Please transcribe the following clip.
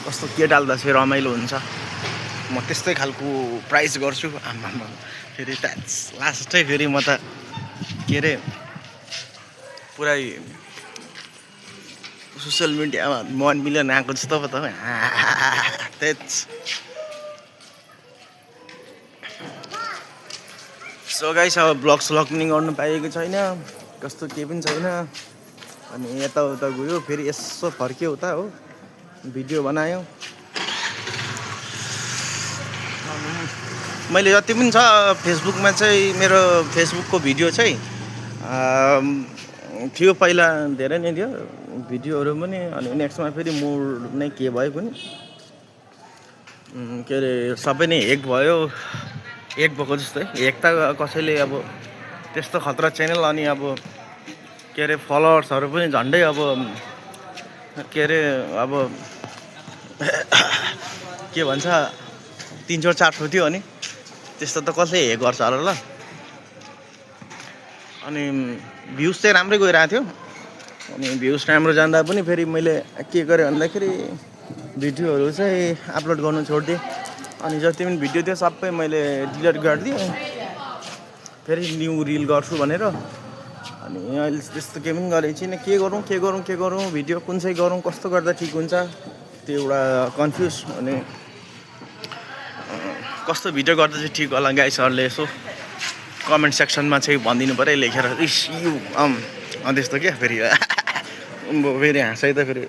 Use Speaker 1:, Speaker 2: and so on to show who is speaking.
Speaker 1: कस्तो के डाल्दा चाहिँ रमाइलो हुन्छ म त्यस्तै खालको प्राइस गर्छु आम्मामा फेरि लास्टै फेरि म त के अरे पुरै सोसियल मिडियामा 1 मिलियन आएको जस्तो पो त सो गाइस अब ब्लग पनि गर्नु पाएको छैन कस्तो केही पनि छैन अनि यताउता गयो फेरि यसो फर्क्यो उता हो भिडियो बनायो मैले जति पनि छ फेसबुकमा चाहिँ मेरो फेसबुकको भिडियो चाहिँ थियो पहिला धेरै नै थियो भिडियोहरू पनि अनि नेक्स्टमा फेरि मुड नै के भयो पनि के अरे सबै नै हेक भयो एक भएको जस्तै हेक त कसैले अब त्यस्तो खतरा च्यानल अनि अब के अरे फलोवर्सहरू पनि झन्डै अब के अरे अब के भन्छ 300-400 थियो अनि त्यस्तो त कसले हेक गर्छ होला ल अनि भ्युज चाहिँ राम्रै गइरहेको थियो अनि भ्युज राम्रो जाँदा पनि फेरि मैले के गरेँ भन्दाखेरि भिडियोहरू चाहिँ अपलोड गर्नु छोडिदिएँ अनि जति पनि भिडियो थियो सबै मैले डिलिट गरिदिएँ फेरि न्यू रिल गर्छु भनेर अनि अहिले त्यस्तो केही पनि गरेको छैन के गरौँ भिडियो कुन चाहिँ गरौँ कस्तो गर्दा ठिक हुन्छ त्यो एउटा कन्फ्युज अनि कस्तो भिडियो गर्दा चाहिँ ठिक होला गाइसहरूले यसो कमेन्ट सेक्सनमा चाहिँ भनिदिनु पऱ्यो लेखेर इस यु त्यस्तो क्या फेरि फेरि हाँसै त फेरि